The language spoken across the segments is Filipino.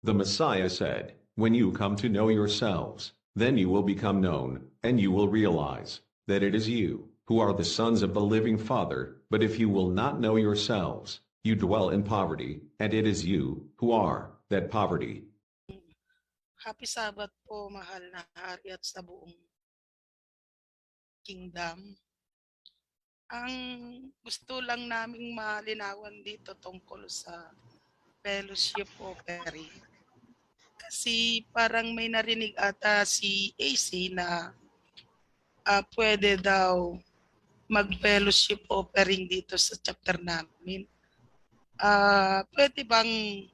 The Messiah said, "When you come to know yourselves, then you will become known, and you will realize that it is you who are the sons of the living Father. But if you will not know yourselves, you dwell in poverty, and it is you who are that poverty." Happy Sabbath po, mahal na hari at sa buong kingdom. Ang gusto lang naming malinawan dito tungkol sa fellowship offering. Kasi parang may narinig ata si AC na pwede daw mag-fellowship offering dito sa chapter namin. Pwede bang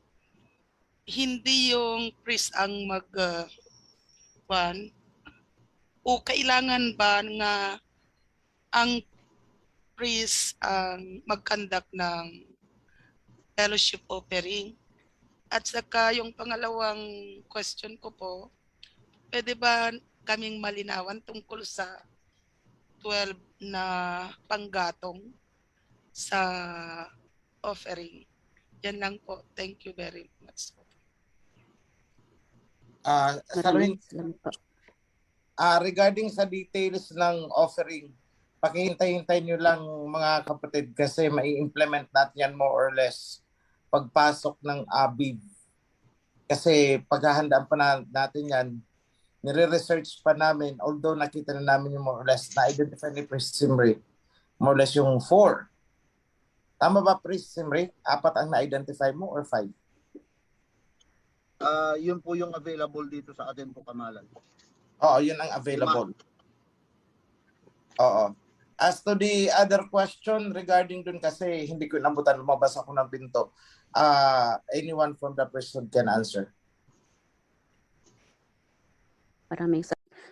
hindi yung priest ang o kailangan ba nga ang priest ang mag-conduct ng fellowship offering? At saka yung pangalawang question ko po, pwede ba kaming malinawan tungkol sa 12 na panggatong sa offering? Yan lang po. Thank you very much. Regarding sa details ng offering, pakihintay-hintay nyo lang mga kapatid kasi mai-implement natin yan more or less pagpasok ng Aviv. Kasi paghahandaan pa natin yan, nire-research pa namin, although nakita na namin yung more or less na-identify ni Priest Simri, more or less yung 4. Tama ba, Priest Simri? 4 ang na-identify mo or 5? Yun po yung available dito sa atin po, Kamalan. Oo, yun ang available. Oo. As to the other question regarding dun kasi hindi ko nabutan, lumabas ako ng pinto. Anyone from the person can answer.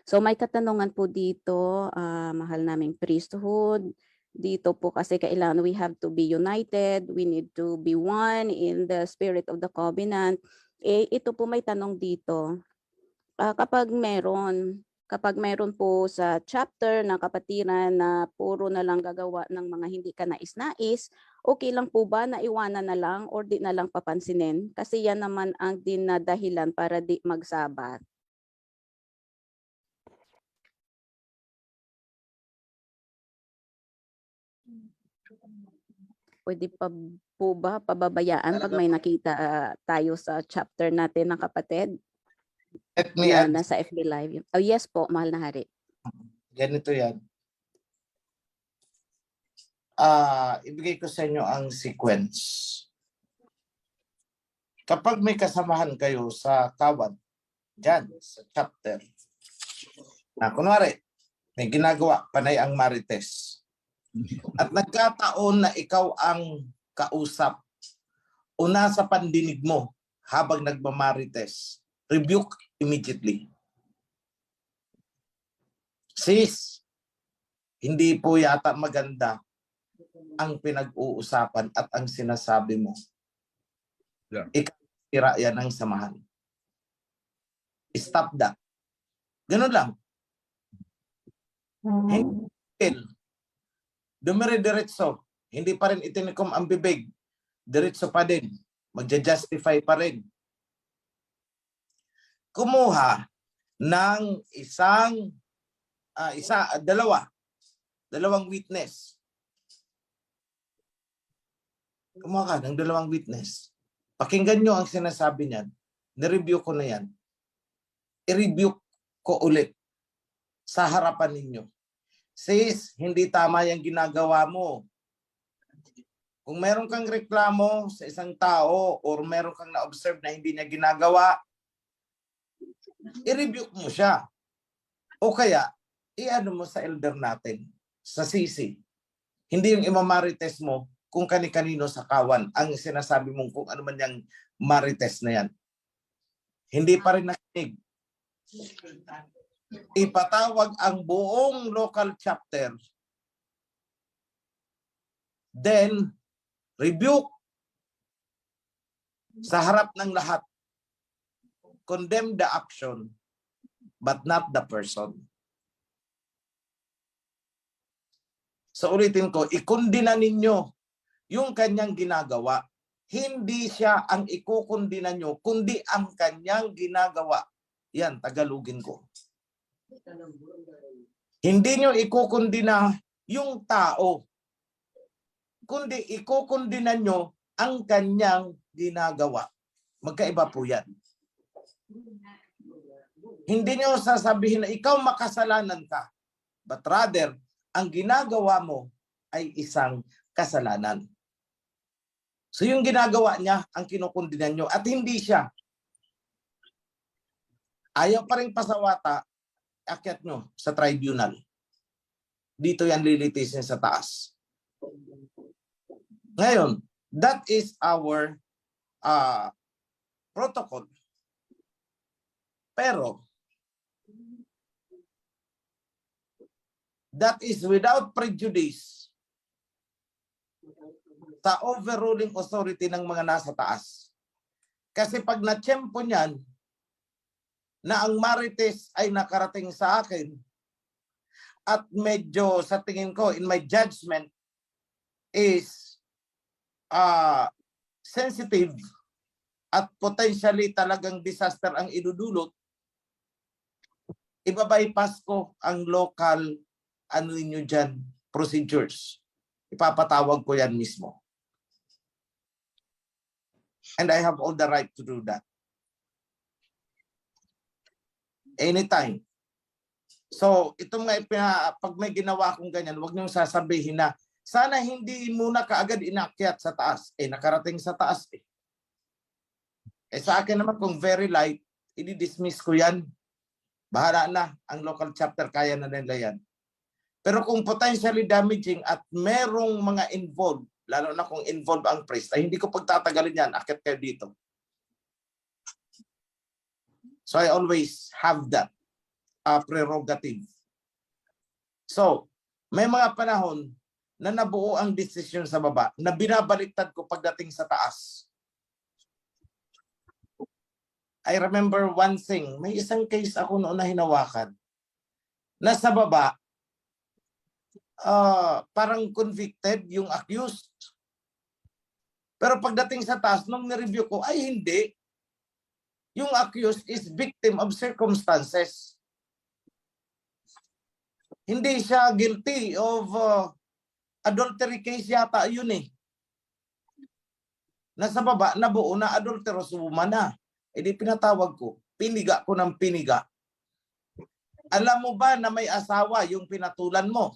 So may katanungan po dito, mahal naming priesthood. Dito po kasi kailangan we have to be united, we need to be one in the spirit of the covenant. Ito po may tanong dito. Kapag meron po sa chapter ng kapatiran na puro na lang gagawa ng mga hindi ka nais-nais, okay lang po ba na iwanan na lang or di na lang papansinin? Kasi yan naman ang dinadahilan para di magsabat. Pwede pa po ba pababayaan pag may nakita tayo sa chapter natin ng kapatid? Let me add. Nasa FB Live. Oh, yes po, mahal na hari. Ganito yan. Ibigay ko sa inyo ang sequence. Kapag may kasamahan kayo sa kawan, dyan, sa chapter, kunwari, may ginagawa, panay ang marites. At nagkataon na ikaw ang kausap, una sa pandinig mo habang nagmamarites, rebuke immediately. Sis, hindi po yata maganda ang pinag-uusapan at ang sinasabi mo. Yeah. Ikasira yan ang samahan. Stop that. Ganun lang. Dumire-diretso. Hindi pa rin itinikom ang bibig. Diretso pa din. Magja-justify pa rin. Kumuha ng dalawang witness. Kumuha ka ng dalawang witness. Pakinggan nyo ang sinasabi niyan. Nireview ko na yan. I-review ko ulit sa harapan ninyo. Sis, hindi tama yung ginagawa mo. Kung meron kang reklamo sa isang tao or meron kang na-observe na hindi niya ginagawa, i-review mo siya. O kaya, i-ano mo sa elder natin, sa sisi. Hindi yung imamarites mo kung kani-kanino sa kawan ang sinasabi mong kung ano man yung marites na yan. Hindi pa rin nakinig. Ipatawag ang buong local chapter. Then, rebuke sa harap ng lahat. Condemn the action, but not the person. So ulitin ko, ikundina ninyo yung kanyang ginagawa. hindi siya ang ikukundina nyo, kundi ang kanyang ginagawa. Yan, Tagalogin ko. Hindi nyo ikukundina yung tao, kundi ikukundina nyo ang kanyang ginagawa. Magkaiba po yan. Hindi nyo sasabihin na ikaw makasalanan ka, but rather, ang ginagawa mo ay isang kasalanan. So yung ginagawa niya, ang kinukundinan nyo, at hindi siya. Ayaw pa rin pasawata, akyat nyo sa tribunal. Dito yan lilitisin sa taas. Ngayon, that is our protocol. Pero, that is without prejudice sa overruling authority ng mga nasa taas. Kasi pag na-tsempo niyan, na ang Marites ay nakarating sa akin, at medyo sa tingin ko, in my judgment, is sensitive at potentially talagang disaster ang idudulot, ibabypass ko ang local, ano ninyo dyan, procedures. Ipapatawag ko yan mismo. And I have all the right to do that. Anytime. So, ito nga, pag may ginawa akong ganyan, huwag niyong sasabihin na, sana hindi muna kaagad inakyat sa taas. Nakarating sa taas eh. Sa akin naman, kung very light, i-dismiss ko yan. Bahala na, ang local chapter, kaya na nila yan. Pero kung potentially damaging at merong mga involved, lalo na kung involved ang priest, ay hindi ko pagtatagalin yan, akyat kayo dito. So I always have that prerogative. So, may mga panahon na nabuo ang desisyon sa baba na binabaliktad ko pagdating sa taas. I remember one thing, may isang case ako noon na hinawakan. Nasa baba, parang convicted yung accused. Pero pagdating sa taas, nung nireview ko, ay hindi. Yung accused is victim of circumstances. Hindi siya guilty of adultery case yata yun eh. Nasa baba, nabuo na adulterous woman na. Di pinatawag ko, piniga ko ng piniga. Alam mo ba na may asawa yung pinatulan mo?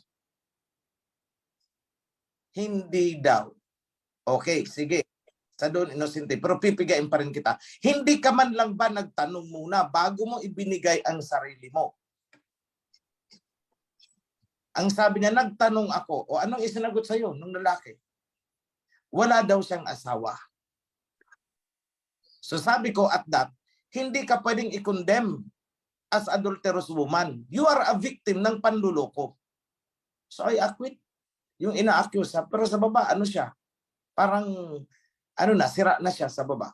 Hindi daw. Okay, sige. Sa doon, inosente. Pero pipigain pa rin kita. Hindi ka man lang ba nagtanong muna bago mo ibinigay ang sarili mo? Ang sabi niya, nagtanong ako. O anong isinagot sa'yo nung lalaki? Wala daw siyang asawa. So sabi ko at that, hindi ka pwedeng i-condemn as adulterous woman. You are a victim ng panluloko. So I acquit yung ina-accuse siya. Pero sa baba, ano siya? Parang, sira na siya sa baba.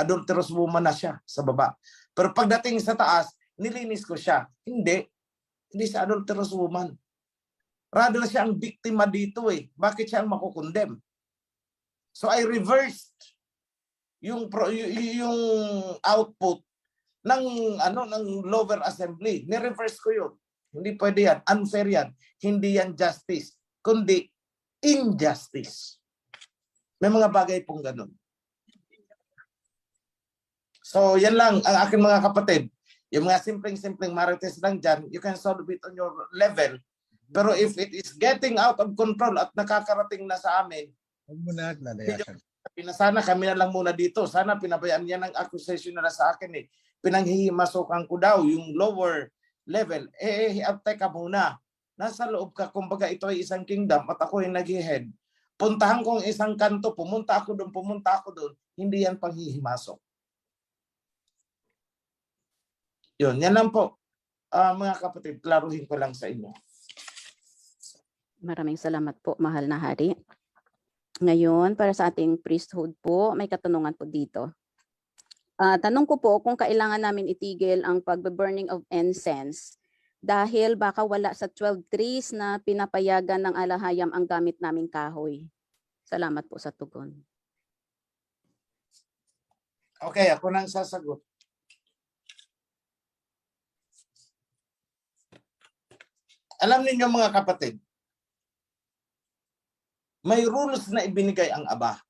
Adulterous woman na siya sa baba. Pero pagdating sa taas, nilinis ko siya. Hindi siya adulterous woman. Rather siya ang biktima dito eh. Bakit siya ang makukondem? So I reversed yung output ng lower assembly. Ni-reverse ko yun. Hindi pwede yan. Unfair yan. Hindi yan justice. Kundi injustice. May mga bagay pong ganun. So, yan lang ang aking mga kapatid. Yung mga simpleng marites lang dyan, you can solve it on your level. Pero if it is getting out of control at nakakarating na sa amin, sana kami na lang muna dito. Sana pinabayaan niya ng accusation na sa akin eh. Pinanghihimasukan ko daw yung lower level. Teka muna. Nasa loob ka, kumbaga ito ay isang kingdom at ako ay nag-head. Puntahan kong isang kanto, pumunta ako doon. Hindi yan panghihimasok. Yun, yan lang po. Mga kapatid, klaruhin ko lang sa inyo. Maraming salamat po, mahal na hari. Ngayon, para sa ating priesthood po, may katanungan po dito. Tanong ko po kung kailangan namin itigil ang pag-burning of incense dahil baka wala sa 12 trees na pinapayagan ng alahayam ang gamit naming kahoy. Salamat po sa tugon. Okay, ako nang sasagot. Alam niyo mga kapatid, may rules na ibinigay ang Aba.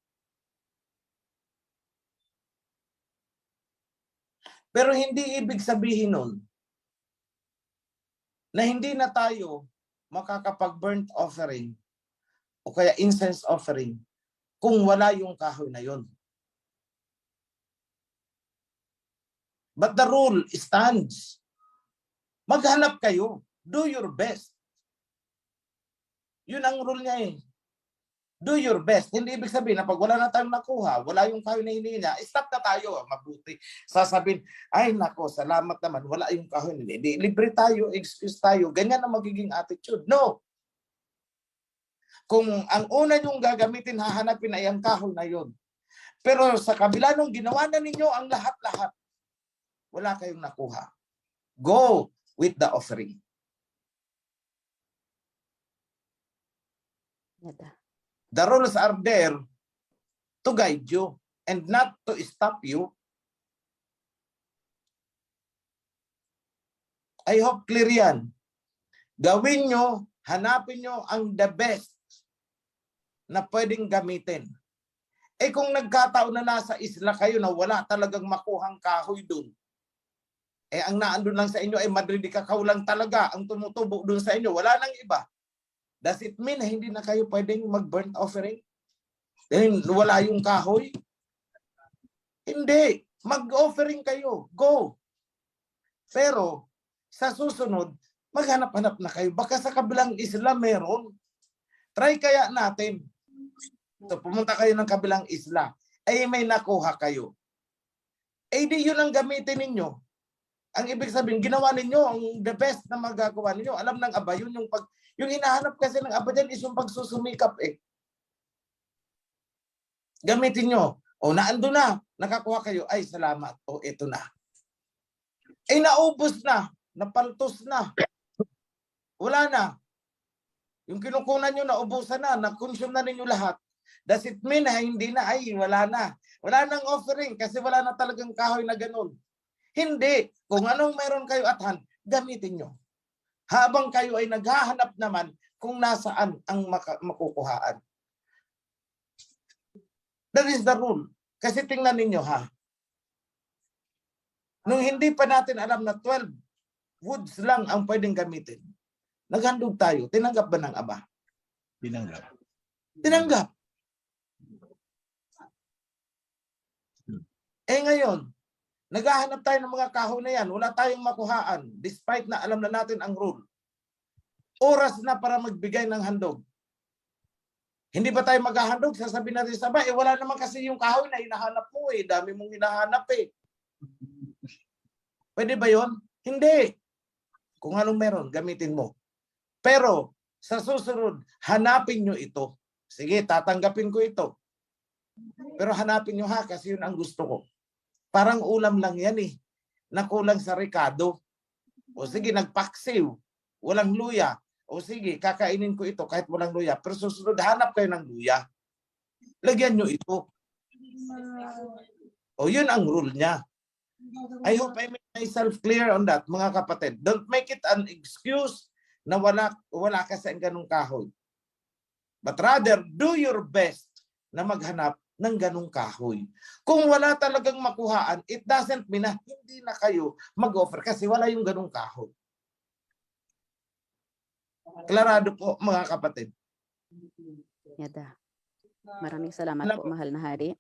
Pero hindi ibig sabihin nun na hindi na tayo makakapag-burnt offering o kaya incense offering kung wala yung kahoy na yon. But the rule stands. Maghanap kayo. Do your best. Yun ang rule niya eh. Do your best. Hindi ibig sabihin na pag wala na tayong nakuha, wala yung kahoy na hinihingi niya, stop na tayo. Mabuti. Sasabihin, ay nako, salamat naman, wala yung kahoy na hinihingi. Libre tayo, excuse tayo. Ganyan ang magiging attitude. No. Kung ang una yung gagamitin, hahanapin ay ang kahoy na yun. Pero sa kabila nung ginawa na ninyo ang lahat-lahat, wala kayong nakuha. Go with the offering. The rules are there to guide you and not to stop you. I hope clear yan. Gawin nyo, hanapin nyo ang the best na pwedeng gamitin. Eh kung nagkataon na nasa isla kayo na wala talagang makuhang kahoy dun, eh ang naandun lang sa inyo ay Madrid Cacao lang talaga ang tumutubo dun sa inyo, wala nang iba. Does it mean na hindi na kayo pwedeng mag-burnt offering? Dahil wala yung kahoy? Hindi. Mag-offering kayo. Go. Pero, sa susunod, maghanap-hanap na kayo. Baka sa kabilang isla meron. Try kaya natin. So, pumunta kayo ng kabilang isla. Ay may nakuha kayo. Eh di yun ang gamitin ninyo. Ang ibig sabihin, ginawa ninyo ang the best na magagawa ninyo. Alam ng Aba, yun yung hinahanap kasi ng Aba dyan is yung pagsusumikap eh. Gamitin nyo. O naando na, nakakuha kayo. Ay, salamat. O ito na. Ay naubos na, napaltos na. Wala na. Yung kinukunan nyo, naubusan na, na-consume na ninyo lahat. Does it mean na hindi na, ay wala na. Wala nang offering kasi wala na talagang kahoy na ganun. Hindi. Kung anong meron kayo at hand, gamitin nyo. Habang kayo ay naghahanap naman kung nasaan ang makukuhaan. That is the rule. Kasi tingnan ninyo ha. Nung hindi pa natin alam na 12 woods lang ang pwedeng gamitin, naghandog tayo. Tinanggap ba ng Aba? Tinanggap. Tinanggap. Eh ngayon, naghahanap tayo ng mga kahoy na yan. Wala tayong makuhaan despite na alam na natin ang rule. Oras na para magbigay ng handog. Hindi ba tayo maghahandog? Sasabihin natin sa bahay, wala naman kasi yung kahoy na hinahanap mo eh. Dami mong hinahanap eh. Pwede ba yun? Hindi. Kung anong meron, gamitin mo. Pero sa susunod, hanapin nyo ito. Sige, tatanggapin ko ito. Pero hanapin nyo ha, kasi yun ang gusto ko. Parang ulam lang yan eh. Nakulang sa Ricardo. O sige, nagpaksiw. Walang luya. O sige, kakainin ko ito kahit walang luya. Pero susunod, hanap kayo ng luya. Lagyan nyo ito. O yun ang rule niya. I hope I make myself clear on that, mga kapatid. Don't make it an excuse na wala kasi ang ganung kahoy. But rather, do your best na maghanap ng ganung kahoy. Kung wala talagang makuhaan, it doesn't mean na hindi na kayo mag-offer kasi wala yung ganung kahoy. Klarado po, mga kapatid. Yada. Maraming salamat po, mahal na hari.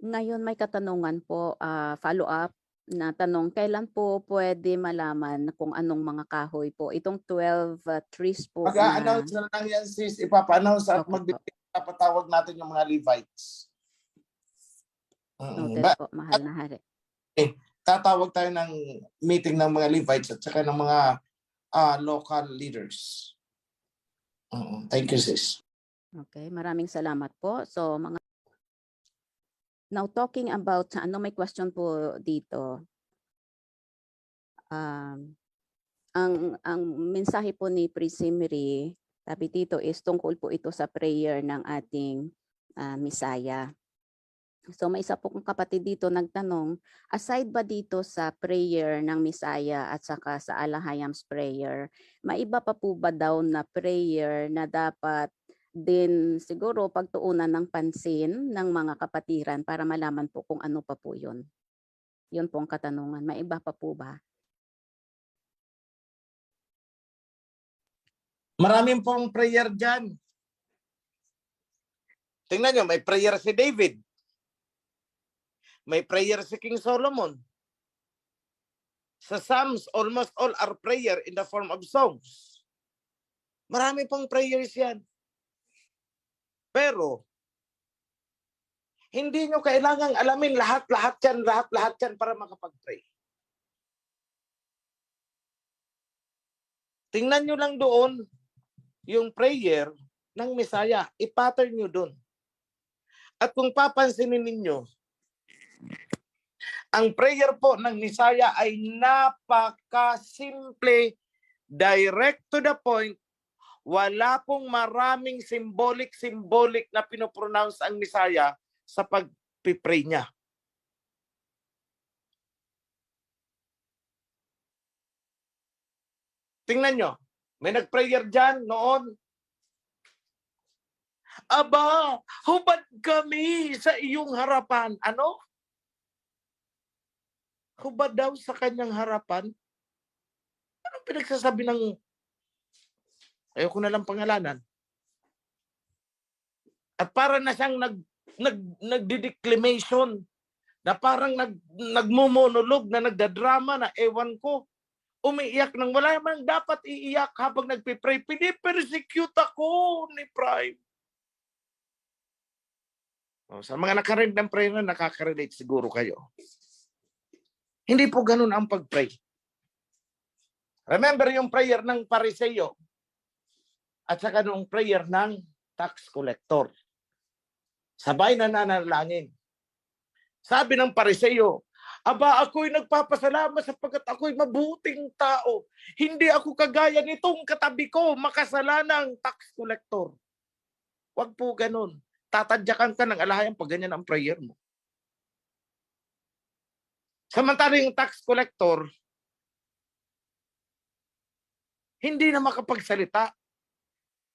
Ngayon may katanungan po, follow-up na tanong, kailan po pwede malaman kung anong mga kahoy po? Itong 12 trees po Mag-a-announce na lang yan, sis. Ipapa-announce at magpapatawag natin yung mga Levites. Noted po, mahal na hari. Tatawag tayo ng meeting ng mga Levites at saka ng mga local leaders. Thank you, sis. Okay, maraming salamat po. So, now talking about, may question po dito. Ang mensahe po ni Priest Zimri, sabi dito is tungkol po ito sa prayer ng ating Messiah. So may isa po kong kapatid dito nagtanong, aside ba dito sa prayer ng Misaya at saka sa Alahayam's prayer, may iba pa po ba daw na prayer na dapat din siguro pagtuunan ng pansin ng mga kapatiran para malaman po kung ano pa po yun? Yun po ang katanungan. May iba pa po ba? Maraming pong prayer dyan. Tingnan nyo, may prayer si David. May prayer si King Solomon. Sa Psalms, almost all are prayer in the form of songs. Marami pong prayers yan. Pero, hindi nyo kailangang alamin lahat-lahat yan para makapag-pray. Tingnan nyo lang doon yung prayer ng Messiah. I-pattern nyo doon. At kung papansinin ninyo, ang prayer po ng Messiah ay napaka-simple, direct to the point. Wala pong maraming symbolic na pinopronounce ang Messiah sa pag-pray niya. Tingnan nyo, may nag-prayer dyan noon. Aba, hubad kami sa iyong harapan. Ano? Hubad daw sa kanyang harapan? Anong pinagsasabi ng, ayoko na lang pangalanan. At parang na siyang nagdideclamation, na parang nagmumonolog, na nagdadrama, na ewan ko, umiiyak nang wala man dapat iiyak habang nagpipray. Pinipersecute ako ni Prime. Sa mga nakarinig ng prayer na nakaka-relate siguro kayo. Hindi po ganun ang pag-pray. Remember yung prayer ng Pariseo at saka yung prayer ng tax collector. Sabay na nanalangin. Sabi ng Pariseo, aba, ako'y nagpapasalamat sapagkat ako'y mabuting tao. Hindi ako kagaya nitong katabi ko, makasalanang tax collector. Huwag po ganun. Tatadyakan ka ng alahayang pag ganyan ang prayer mo. Samantalang yung tax collector, hindi na makapagsalita.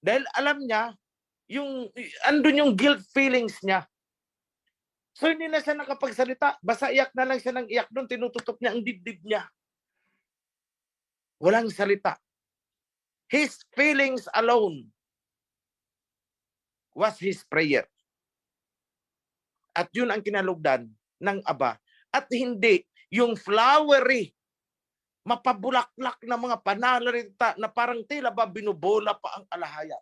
Dahil alam niya, andun yung guilt feelings niya. So hindi na siya nakapagsalita. Basta iyak na lang siya ng iyak doon, tinututok niya ang dibdib niya. Walang salita. His feelings alone was his prayer. At yun ang kinalugdan ng Aba. At hindi yung flowery, mapabulaklak na mga panalita na parang tila ba binubola pa ang alahaya.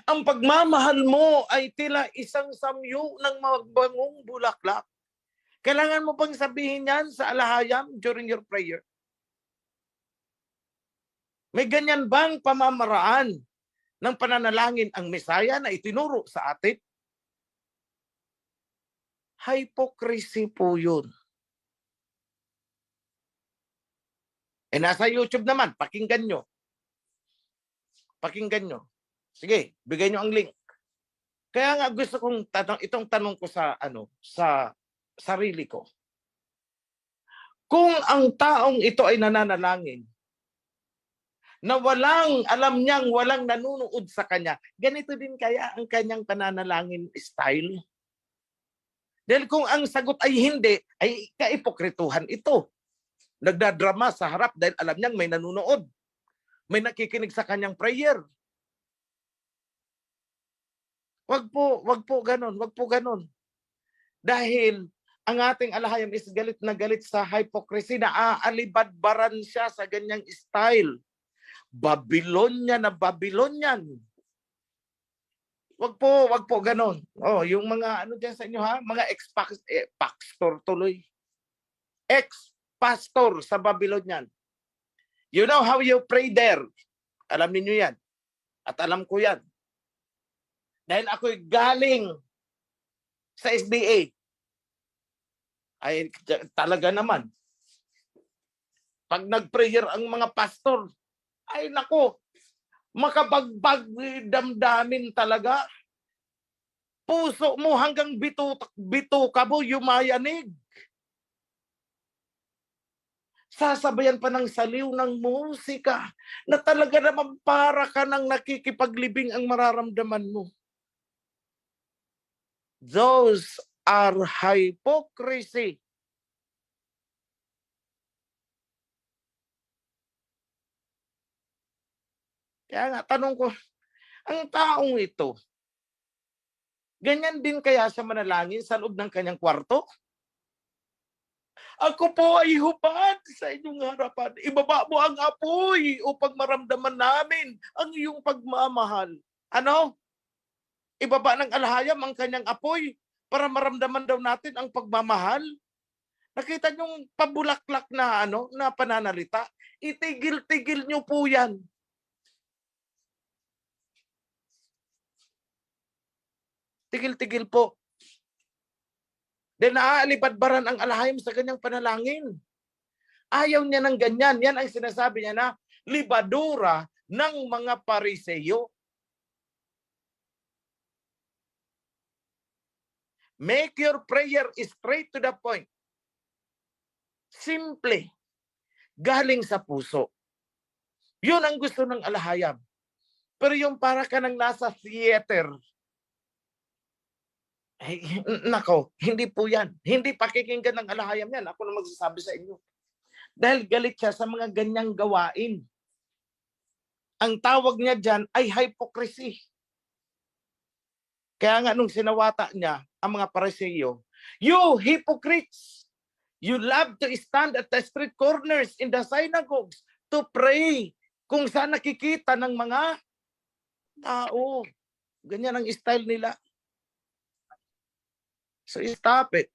Ang pagmamahal mo ay tila isang samyo ng magbangong bulaklak. Kailangan mo bang sabihin yan sa alahayam during your prayer? May ganyan bang pamamaraan ng pananalangin ang Messiah na itinuro sa atin? Hypocrisy po yun. Nasa YouTube naman, pakinggan nyo. Pakinggan nyo. Sige, bigay nyo ang link. Kaya nga gusto kong itong tanong ko sa sarili ko. Kung ang taong ito ay nananalangin, na alam niyang walang nanunood sa kanya, ganito din kaya ang kanyang pananalangin style? Dahil kung ang sagot ay hindi, ay kaipokrituhan ito. Nagdadrama sa harap dahil alam niyang may nanunood. May nakikinig sa kanyang prayer. Wag po ganon. Dahil ang ating alahayam is galit na galit sa hypocrisy, na aalibadbaran siya sa ganyang style. Babylonian na Babylonian. Wag po ganon. Oh, yung mga diyan sa inyo ha, mga ex-pastor tuloy. Ex-pastor sa Babylonian. You know how you pray there. Alam niyo yan. At alam ko yan. Dahil ako'y galing sa SDA. Ay talaga naman. Pag nag-prayer ang mga pastor, ay nako, makabagbag damdamin talaga. puso mo hanggang bituka mo yumayanig. Sasabayan pa ng saliw ng musika na talaga naman para ka ng nakikipaglibing ang mararamdaman mo. Those are hypocrisy. Kaya nga, tanong ko, ang taong ito, ganyan din kaya siya manalangin sa loob ng kanyang kwarto? Ako po ay hubad sa inyong harapan. Ibaba mo ang apoy upang maramdaman namin ang iyong pagmamahal. Ano? Ibaba ng alahayam ang kanyang apoy para maramdaman daw natin ang pagmamahal. Nakita niyong pabulaklak na na pananalita? Itigil-tigil niyo po yan. Tigil-tigil po. Then naaalibadbaran ang alahayam sa kanyang panalangin. Ayaw niya ng ganyan. Yan ang sinasabi niya na libadura ng mga Pariseyo. Make your prayer straight to the point. Simple. Galing sa puso. Yun ang gusto ng alahayam. Pero yung para ka nang nasa theater, ay, nako, hindi po yan. Hindi pakikinggan ng alahayam yan. Ako na magsasabi sa inyo. Dahil galit siya sa mga ganyang gawain. Ang tawag niya dyan ay hypocrisy. Kaya nga nung sinawata niya ang mga Pariseyo, you hypocrites! You love to stand at the street corners in the synagogues to pray kung saan nakikita ng mga tao. Ganyan ang style nila. So stop it.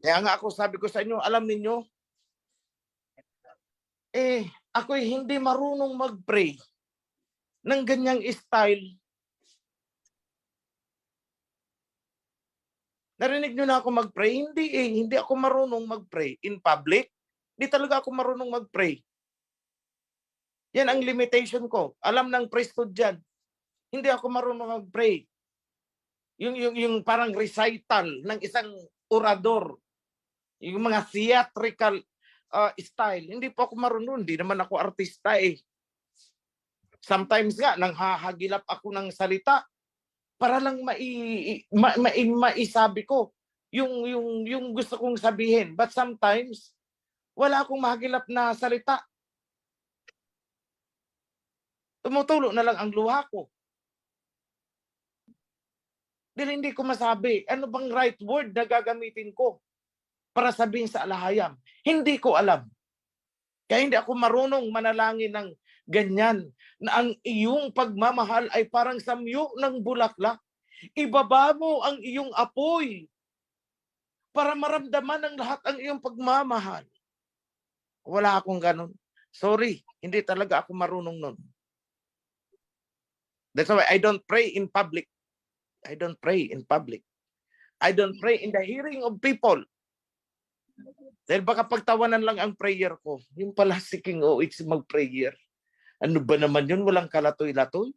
Kaya nga ako sabi ko sa inyo, alam niyo, ako'y hindi marunong mag-pray ng ganyang style. Narinig nyo na ako mag-pray? Hindi ako marunong mag-pray in public. Hindi talaga ako marunong mag-pray. Yan ang limitation ko. Alam ng priesthood dyan. Hindi ako marunong mag-pray. Yung parang recital ng isang orador. Yung mga theatrical style. Hindi po ako marunong. Hindi naman ako artista eh. Sometimes nga, nang hahagilap ako ng salita, para lang maisabi ko yung gusto kong sabihin. But sometimes, wala akong mahagilap na salita. Tumutulo na lang ang luha ko. Dahil hindi ko masabi, ano bang right word na gagamitin ko para sabihin sa alahayam? Hindi ko alam. Kaya hindi ako marunong manalangin ng ganyan, na ang iyong pagmamahal ay parang samyo ng bulaklak. Ibaba mo ang iyong apoy para maramdaman ng lahat ang iyong pagmamahal. Wala akong ganun. Sorry, hindi talaga ako marunong nun. That's why I don't pray in public. I don't pray in public. I don't pray in the hearing of people. Dahil baka pagtawanan lang ang prayer ko. Yung pala si King OH mag-prayer. Ano ba naman yun? Walang kalatoy-latoy.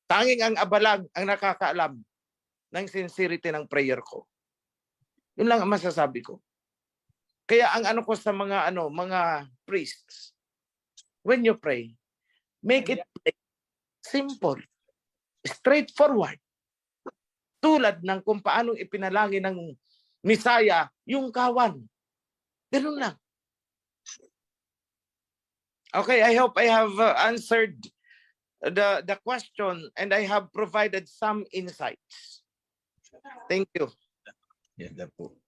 Tanging ang abalag ang nakakaalam ng sincerity ng prayer ko. Yun lang ang masasabi ko. Kaya ang ano ko sa mga mga priests, when you pray, make it simple, straightforward. Tulad ng kung paanong ipinalangin ng Misaya yung kawan. Ganun lang. Okay, I hope I have answered the question and I have provided some insights. Thank you. Yada po.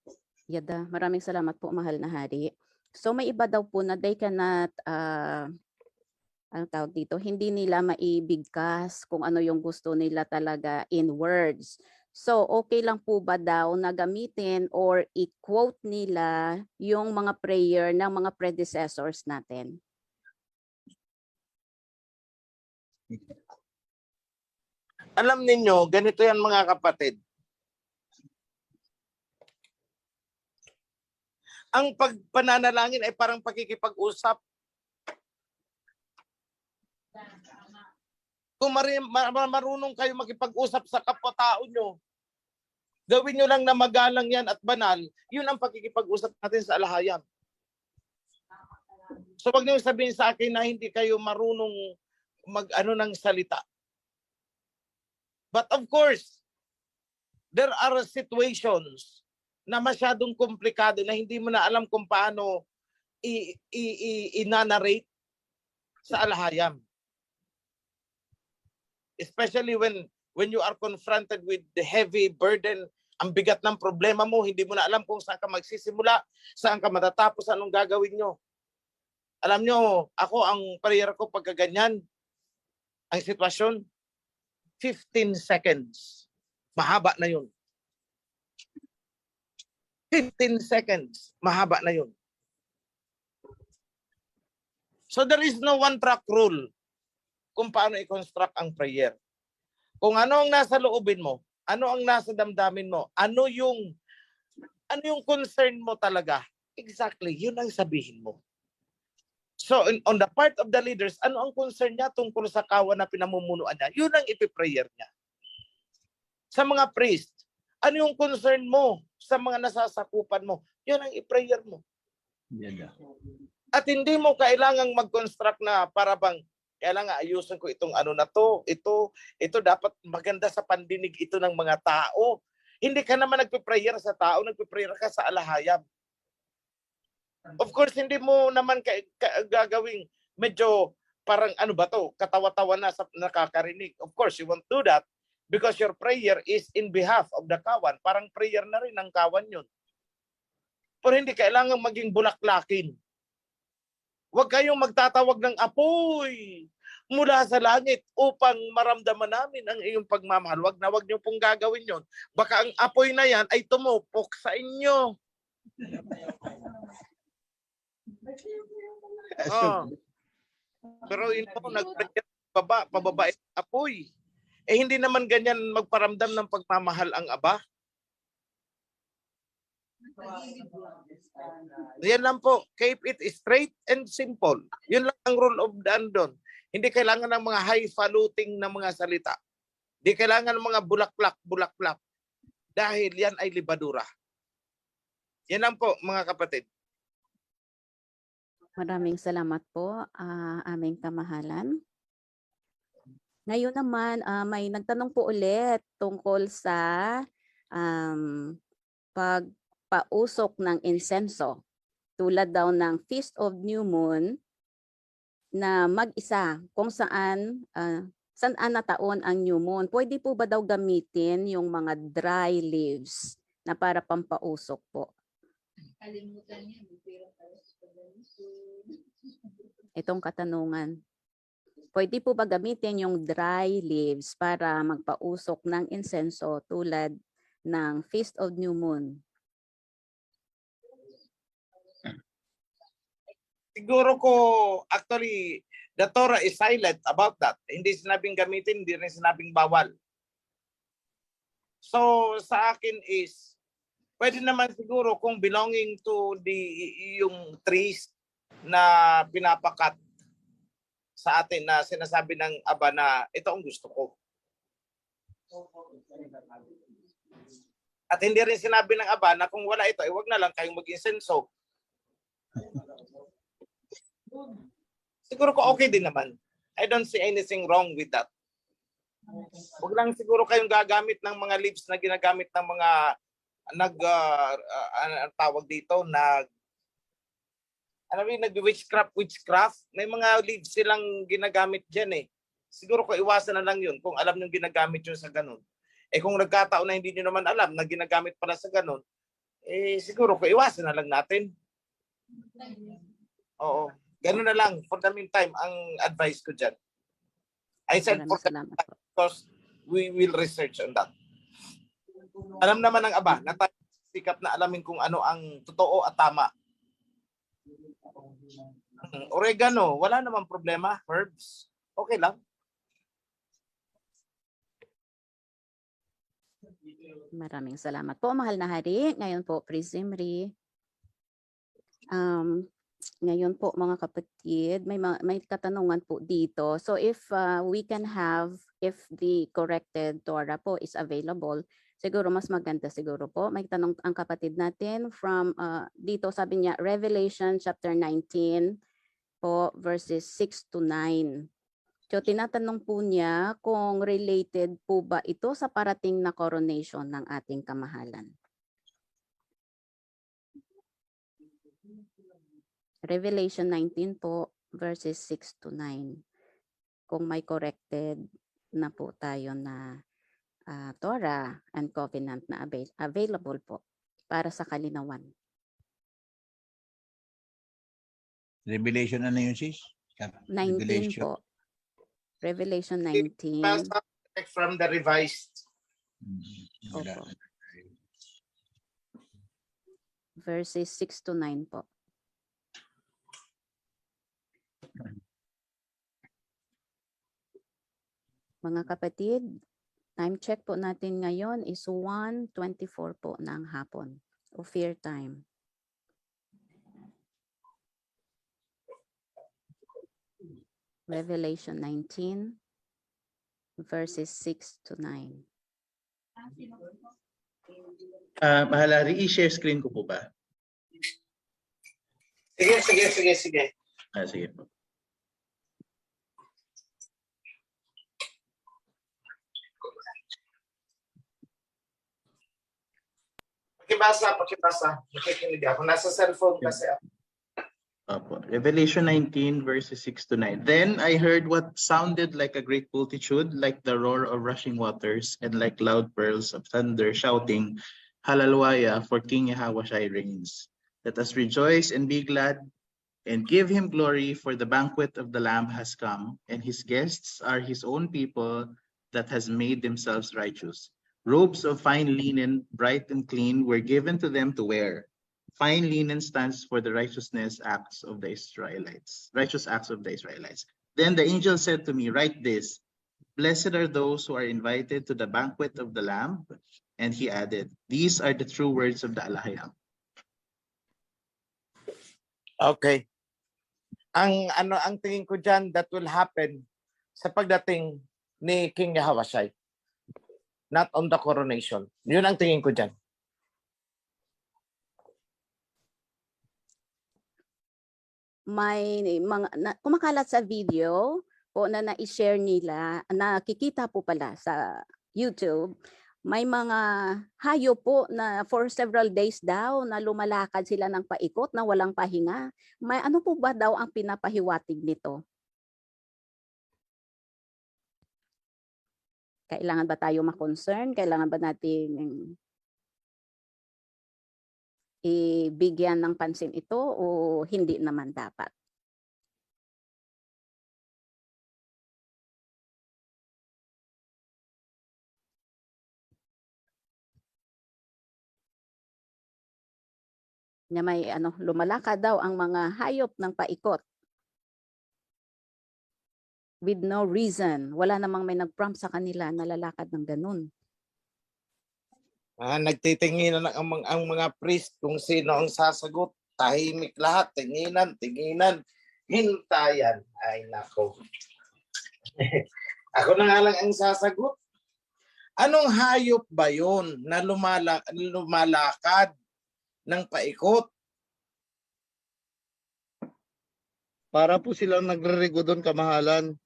Yada, maraming salamat po, mahal na hari. So may iba daw po na they cannot, ano tawag dito, hindi nila maibigkas kung ano yung gusto nila talaga in words. So okay lang po ba daw na gamitin or i-quote nila yung mga prayer ng mga predecessors natin? Alam ninyo, ganito yan mga kapatid. Ang pagpananalangin ay parang pakikipag-usap. Kung marunong kayo makipag-usap sa kapwa-tao nyo, gawin nyo lang na magalang yan at banal, yun ang pakikipag-usap natin sa alahayam. So wag niyo sabihin sa akin na hindi kayo marunong mag-ano ng salita. But of course, there are situations na masyadong komplikado na hindi mo na alam kung paano i-narrate sa alahayam. Especially when you are confronted with the heavy burden, ang bigat ng problema mo, hindi mo na alam kung saan ka magsisimula, saan ka matatapos, anong gagawin nyo. Alam nyo, ako ang prayer ko pagka ganyan, ang sitwasyon, 15 seconds. Mahaba na yun. 15 seconds. Mahaba na yun. So there is no one-track rule kung paano i-construct ang prayer. Kung ano ang nasa loobin mo, ano ang nasa damdamin mo, ano yung concern mo talaga, exactly, yun ang sabihin mo. So on the part of the leaders, ano ang concern niya tungkol sa kawan na pinamumunuan niya, yun ang ipiprayer niya. Sa mga priest, ano yung concern mo sa mga nasasakupan mo, yun ang i-prayer mo. At hindi mo kailangang mag-construct na para bang kailangan ayusin ko itong ano na to, ito dapat maganda sa pandinig ito ng mga tao. Hindi ka naman nagpe-prayer sa tao, nagpe-prayer ka sa alahayam. Of course, hindi mo naman gagawing medyo parang ano ba to, katawa-tawa na sa nakakarinig. Of course, you won't do that because your prayer is in behalf of the kawan. Parang prayer na rin ng kawan yun. Pero hindi kailangan maging bulaklakin. Huwag kayong magtatawag ng apoy mula sa langit upang maramdaman namin ang iyong pagmamahal. Huwag niyo pong gagawin yon. Baka ang apoy na yan ay tumupok sa inyo. Oh. Pero pababa apoy. Eh hindi naman ganyan magparamdam ng pagmamahal ang Aba. Yan lang po. Keep it straight and simple. Yun lang ang rule of the andon. Hindi kailangan ng mga highfalutin na mga salita. Hindi kailangan ng mga bulaklak. Dahil yan ay libadura. Yan lang po mga kapatid. Maraming salamat po, aming kamahalan. Ngayon naman, may nagtanong po ulit tungkol sa pagpausok ng insenso. Tulad daw ng Feast of New Moon na mag-isa kung saan na taon ang New Moon. Pwede po ba daw gamitin yung mga dry leaves na para pampausok po? Itong katanungan. Pwede po ba gamitin yung dry leaves para magpausok ng insenso tulad ng Feast of New Moon? Siguro ko, actually, the Torah is silent about that. Hindi sinabing gamitin, hindi rin sinabing bawal. So, sa akin is, pwede naman siguro kung belonging to yung trees na pinapakat sa atin na sinasabi ng Aba na ito ang gusto ko. At hindi rin sinabi ng Aba na kung wala ito, wag na lang kayong mag-insenso. Siguro ko okay din naman. I don't see anything wrong with that. Huwag lang siguro kayong gagamit ng mga leaves na ginagamit ng mga tawag dito, witchcraft. May mga leaves silang ginagamit dyan eh. Siguro ko iwasan na lang yun kung alam nyo ginagamit yun sa ganun. Eh kung nagkataon na hindi nyo naman alam na ginagamit pala sa ganun, eh siguro ko iwasan na lang natin. Oo. Ganun na lang. For the meantime, ang advice ko dyan. I said for the meantime because we will research on that. Alam naman ng Aba na tayo sikap na alamin kung ano ang totoo at tama. Oregano, wala namang problema. Herbs, okay lang. Maraming salamat po, mahal na hari. Ngayon po, Priest Zimri. Ngayon po mga kapatid, may katanungan po dito. So if we can have, if the corrected Torah po is available, siguro mas maganda siguro po. May tanong ang kapatid natin from dito, sabi niya Revelation chapter 19 po verses 6 to 9. So tinatanong po niya kung related po ba ito sa parating na coronation ng ating kamahalan. Revelation 19 po, verses 6 to 9. Kung may corrected na po tayo na Torah and Covenant na available po para sa kalinawan. Revelation ano yun, sis? 19 Revelation. po. Revelation 19. From the revised. Opo. Verses 6 to 9 po. Mga kapatid, time check po natin ngayon is 1:24 po ng hapon. Ophir time. Revelation 19 verses 6 to 9. Mahalari, i-share screen ko po ba? Sige. Sige po. Pakibasa. Nakikinig ako. Nasa cellphone kasi ako. Opo. Revelation 19 verses 6 to 9. Then I heard what sounded like a great multitude, like the roar of rushing waters, and like loud pearls of thunder, shouting, Hallelujah, for King Yahushua reigns. Let us rejoice and be glad and give him glory, for the banquet of the Lamb has come, and his guests are his own people that has made themselves righteous. Robes of fine linen, bright and clean, were given to them to wear. Fine linen stands for the righteous acts of the Israelites. Then the angel said to me, write this, blessed are those who are invited to the banquet of the Lamb. And he added, these are the true words of the Alahayam. Okay. Ang tingin ko diyan that will happen sa pagdating ni King Yahushua. Not on the coronation. Yun ang tingin ko diyan. May mga kumakalat sa video po na na-share nila, nakikita po pala sa YouTube, may mga hayop po na for several days daw na lumalakad sila ng paikot na walang pahinga. May ano po ba daw ang pinapahiwatig nito? Kailangan ba tayo ma-concern? Kailangan ba nating ibigyan ng pansin ito o hindi naman dapat? Na may lumalakad daw ang mga hayop ng paikot with no reason. Wala namang may nag-prompt sa kanila na lalakad ng ganun. Nagtitinginan ang mga priest kung sino ang sasagot. Tahimik lahat. Tinginan. Hintayan. Ay, nako. Ako na nga lang ang sasagot. Anong hayop ba yun na lumalakad ng paikot? Para po silang nagre-rego doon, kamahalan.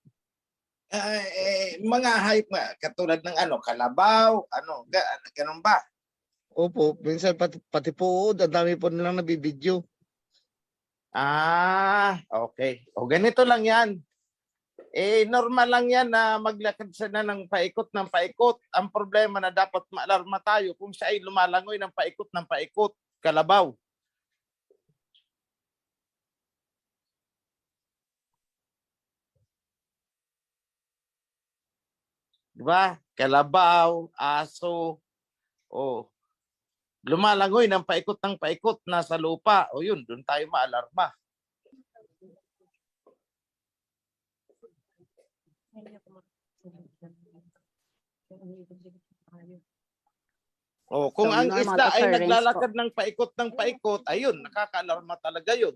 Mga hayop nga, katulad ng kalabaw, ganun ba? Opo, minsan pati po, ang dami po nilang nabibidyo. Okay. O ganito lang yan. Normal lang yan na maglakad sila ng paikot. Ang problema na dapat maalarma tayo kung siya ay lumalangoy ng paikot, kalabaw. Diba? Kalabaw, aso, lumalangoy ng paikot nasa lupa. O yun, doon tayo maalarma. Kung ang isda ay naglalakad ng paikot, ayun, nakakaalarma talaga yun.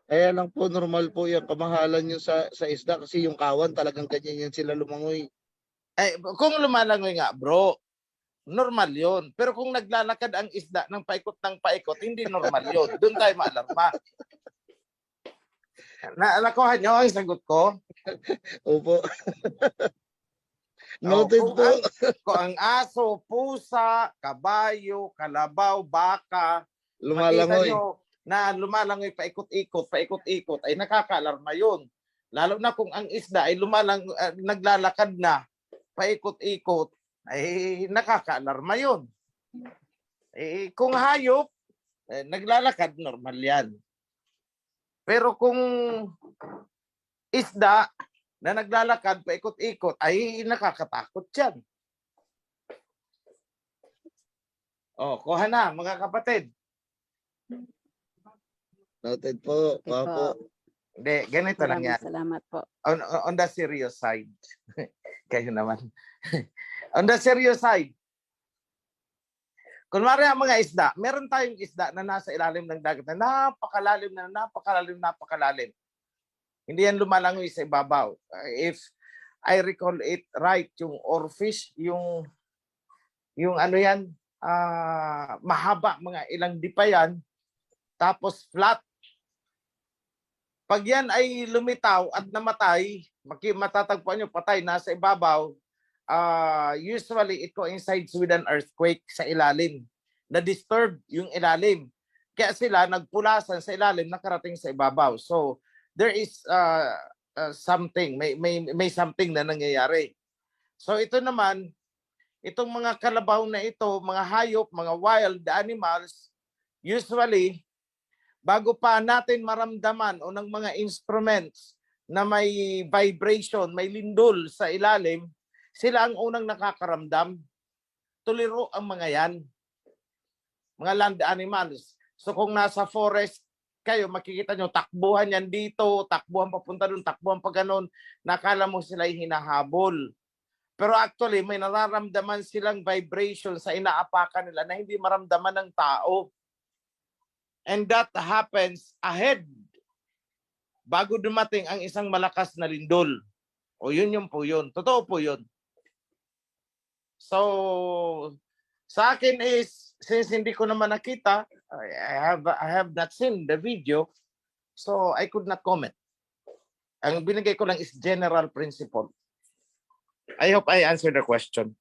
Kaya lang po normal po yung kamahalan yung sa isda kasi yung kawan talagang ganyan yan sila lumangoy. Eh, kung lumalangoy nga, bro, normal yon. Pero kung naglalakad ang isda ng paikot, hindi normal yon. Doon tayo maalarma. Nakuha nyo ang sagot ko? Opo. Oh, Noted po. kung ang aso, pusa, kabayo, kalabaw, baka, makita Lumalangoy. nyo na lumalangoy paikot-ikot, ay nakakaalarma yun. Lalo na kung ang isda ay naglalakad na paikot-ikot, ay nakakaalarma yun. Eh, kung hayop, naglalakad, normal yan. Pero kung isda na naglalakad paikot-ikot, ay nakakatakot yan. Oh, kuha na, mga kapatid. Noted po. Okay po. Opo. Hindi, ganito lang Maraming yan. salamat po. On the serious side. Kayo naman. On the serious side. Kunwari ang mga isda, meron tayong isda na nasa ilalim ng dagat na napakalalim. Hindi yan lumalangoy sa ibabaw. If I recall it right, yung oarfish, yung ano yan, mahaba, mga ilang dipa yan, tapos flat. Pag yan ay lumitaw at namatay, matatagpuan nyo, patay, nasa ibabaw, usually it coincides with an earthquake sa ilalim. Na-disturb yung ilalim. Kaya sila nagpulasan sa ilalim, nakarating sa ibabaw. So, there is something, may something na nangyayari. So, ito naman, itong mga kalabaw na ito, mga hayop, mga wild animals, usually, bago pa natin maramdaman o ng mga instruments na may vibration, may lindol sa ilalim, sila ang unang nakakaramdam. Tuliro ang mga yan. Mga land animals. So kung nasa forest kayo, makikita nyo, takbuhan yan dito, takbuhan papunta doon, takbuhan pa ganun, nakala mo sila hinahabol. Pero actually, may nararamdaman silang vibration sa inaapakan nila na hindi maramdaman ng tao. And that happens ahead bago dumating ang isang malakas na lindol. O yun po yun. Totoo po yun. So, sa akin is, since hindi ko naman nakita, I have not seen the video, so I could not comment. Ang binigay ko lang is general principle. I hope I answered the question.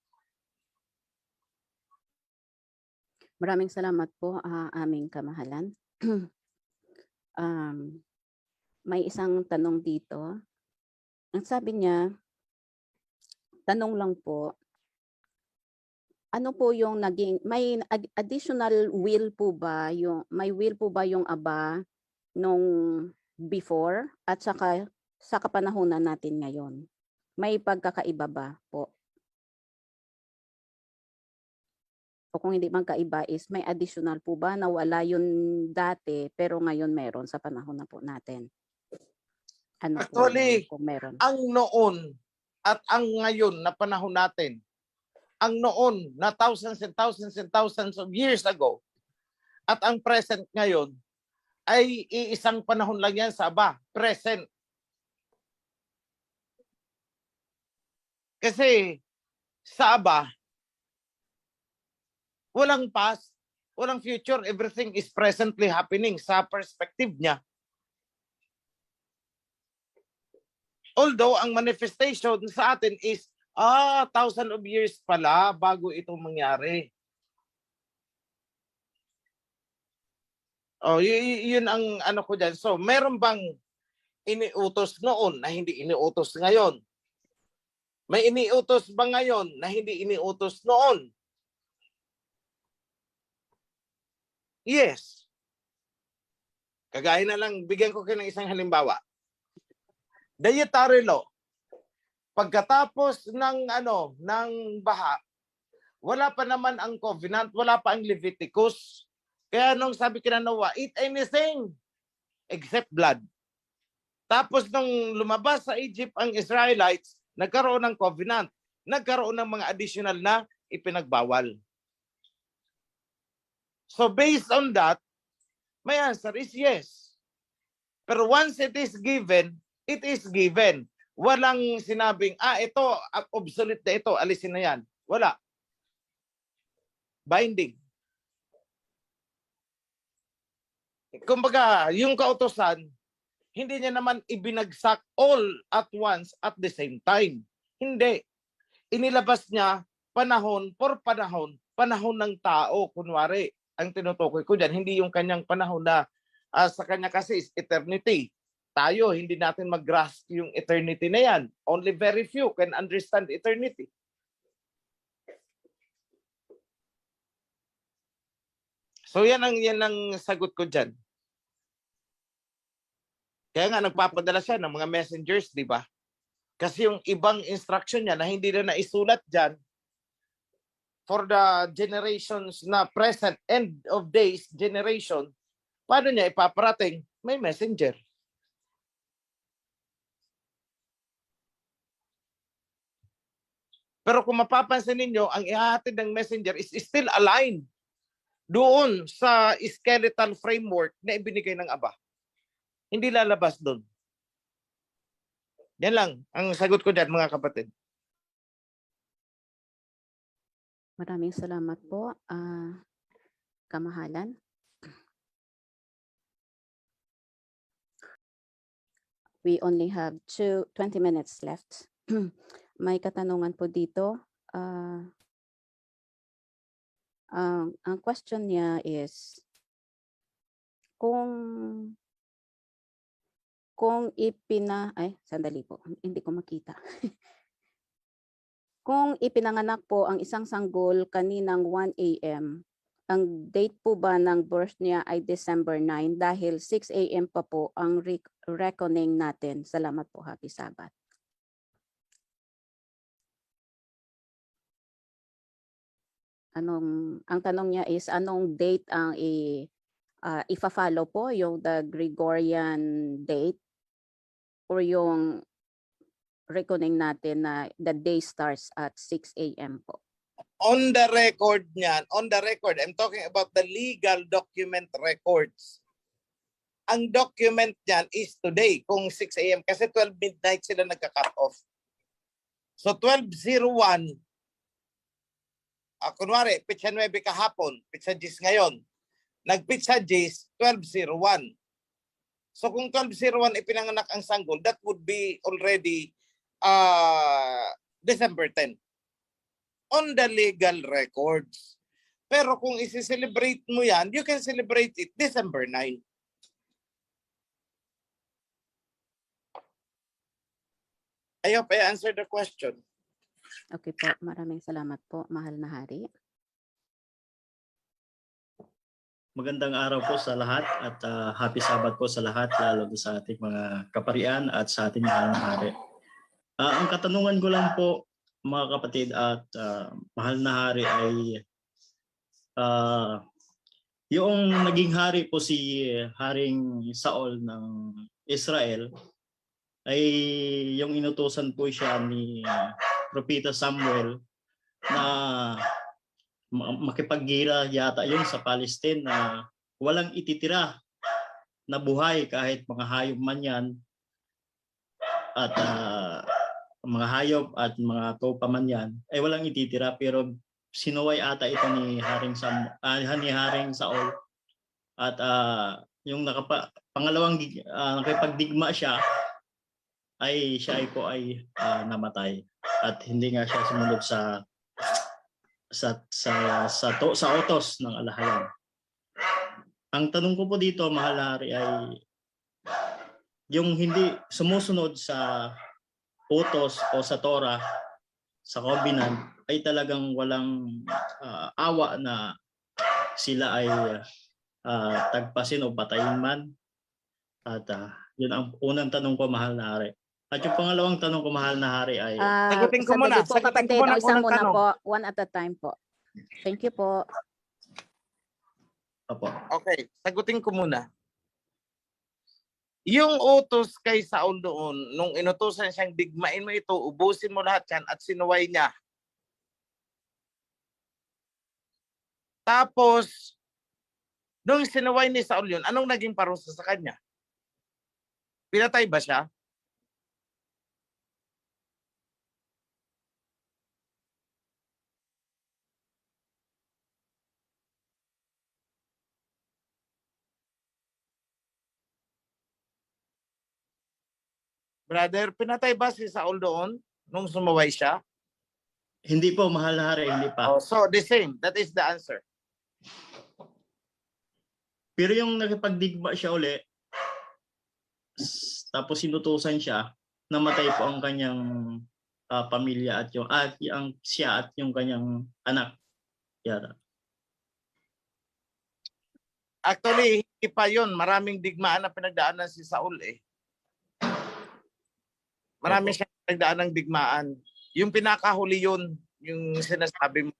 Maraming salamat po, aming kamahalan. May isang tanong dito. Ang sabi niya, tanong lang po, ano po yung naging, may additional will po ba, may will po ba yung Aba nung before at saka sa kapanahunan natin ngayon? May pagkakaiba ba po? O kung hindi magkaiba is may additional po ba na wala yun dati pero ngayon meron sa panahon na po natin? Ano Actually, po kung meron? ang noon at ang ngayon na panahon natin, ang noon na thousands and thousands and thousands of years ago at ang present ngayon ay iisang panahon lang yan sa Aba, present. Kasi sa Aba, walang past, walang future, everything is presently happening sa perspective niya. Although ang manifestation sa atin is, 1,000 of years pala bago ito mangyari. Oh, yun ang ano ko dyan. So, meron bang iniutos noon na hindi iniutos ngayon? May iniutos ba ngayon na hindi iniutos noon? Yes. Kagaya na lang, bigyan ko kayo ng isang halimbawa. Dietary law. Pagkatapos ng baha, wala pa naman ang covenant, wala pa ang Leviticus. Kaya nung sabi kina Noah, eat anything except blood. Tapos nung lumabas sa Egypt ang Israelites, nagkaroon ng covenant, nagkaroon ng mga additional na ipinagbawal. So based on that, my answer is yes. Pero once it is given, it is given. Walang sinabing, ito, obsolete na ito, alisin na yan. Wala. Binding. Kumbaga, yung kautosan, hindi niya naman ibinagsak all at once at the same time. Hindi. Inilabas niya panahon for panahon, panahon ng tao, kunwari. Ang tinutukoy ko dyan, hindi yung kanyang panahon na sa kanya kasi is eternity. Tayo, hindi natin mag-grasp yung eternity na yan. Only very few can understand eternity. So yan ang sagot ko dyan. Kaya nga nagpapadala siya ng mga messengers, di ba? Kasi yung ibang instruction niya na hindi na naisulat dyan for the generations na present, end of days generation, paano niya ipaparating? May messenger. Pero kung mapapansin ninyo, ang ihahatid ng messenger is still aligned doon sa skeletal framework na ibinigay ng Aba. Hindi lalabas doon. Yan lang ang sagot ko dyan, mga kapatid. Maraming salamat po, kamahalan. We only have 20 minutes left. May katanungan po dito. Ang question niya is, sandali po, hindi ko makita. Kung ipinanganak po ang isang sanggol kaninang 1 a.m., ang date po ba ng birth niya ay December 9 dahil 6 a.m. pa po ang reckoning natin. Salamat po, Happy Sabbath. Ang tanong niya is anong date ang ifa-follow po, yung the Gregorian date or yung reckoning natin na the day starts at 6 a.m. po? On the record niyan, on the record, I'm talking about the legal document records. Ang document niyan is today, kung 6 a.m. kasi 12 midnight sila nagka-cut off. So 12:01, kunwari, pitsa 9 kahapon, pitsa 10 ngayon. Nagpitsa 10, 12:01. So kung 12:01 ipinanganak ang sanggol, that would be already December 10 on the legal records. Pero kung isi-celebrate mo yan, you can celebrate it December 9. I hope I answered the question. Okay po, maraming salamat po, mahal na hari. Magandang araw po sa lahat at happy Sabbath po sa lahat, lalo sa ating mga kaparian at sa ating mahal na hari. Ang katanungan ko lang po, mga kapatid at mahal na hari ay yung naging hari po si Haring Saul ng Israel ay yung inutusan po siya ni Propeta Samuel na makipaggira yata yun sa Palestine na walang ititira na buhay kahit mga hayop man yan at mga hayop at mga tupa man yan ay walang ititira, pero sinuway ata ito ni Haring Saul at yung pangalawang nakipagdigma siya ay siya ay namatay at hindi nga siya sumunod sa utos ng alahayan. Ang tanong ko po dito, mahal na hari, ay yung hindi sumusunod sa utos o sa Torah, sa covenant, ay talagang walang awa na sila ay tagpasin o patayin man. At yun ang unang tanong ko, mahal na hari. At yung pangalawang tanong ko, mahal na hari, ay sagutin ko muna. Po, kapatid, o isa muna po, one at a time po. Thank you po. Opo. Okay, sagutin ko muna. Yung utos kay Saul doon, nung inutusan siyang digmain mo ito, ubusin mo lahat yan at sinuway niya. Tapos, nung sinuway ni Saul yun, anong naging parusa sa kanya? Pinatay ba siya? Brother, pinatay ba si Saul doon nung sumuway siya? Hindi po, mahal na hari, hindi pa. Oh, so the same. That is the answer. Pero yung nakipagdigma siya uli, tapos sinutusan siya, namatay po ang kanyang pamilya at siya at yung kanyang anak. Yara. Actually, hindi pa yun. Maraming digmaan na pinagdaanan si Saul eh. Marami Opo. siyang pinagdaan ng digmaan. Yung pinakahuli yun, yung sinasabi mo.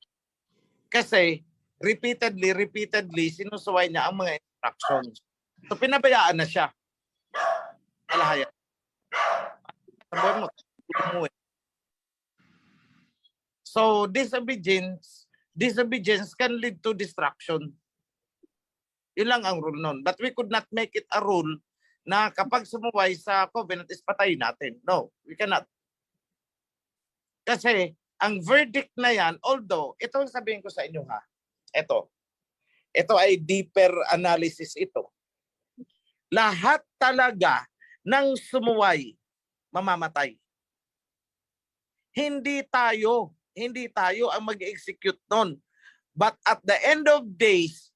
Kasi, repeatedly, sinusuway niya ang mga instructions. So, pinabayaan na siya. Alahaya. Sabi mo, so, disobedience can lead to destruction. Yun lang ang rule nun. But we could not make it a rule na kapag sumuway sa covenant is patayin natin. No, we cannot. Kasi ang verdict na yan, although, ito ang sabihin ko sa inyo ha, ito ay deeper analysis ito. Lahat talaga ng sumuway, mamamatay. Hindi tayo ang mag-execute nun. But at the end of days,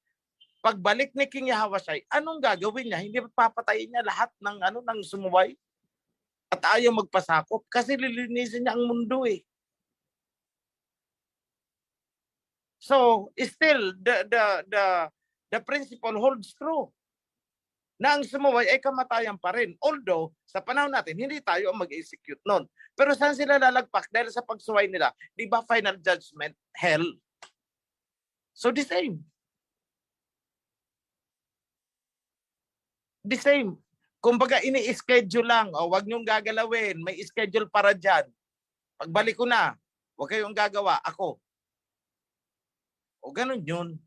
pagbalik ni King Yahweh, anong gagawin niya? Hindi papatayin niya lahat ng sumuway at ayaw magpasakop kasi lilinisin niya ang mundo eh. So, still the principle holds true na ang sumuway ay kamatayan pa rin. Although, sa panahon natin, hindi tayo ang mag-execute nun. Pero saan sila lalagpak? Dahil sa pagsuway nila, di ba final judgment? Hell. So, the same. The same. Kumbaga ini-schedule lang. O, wag niyong gagalawin. May schedule para dyan. Pagbalik ko na, wag kayong gagawa. Ako. O ganun yun.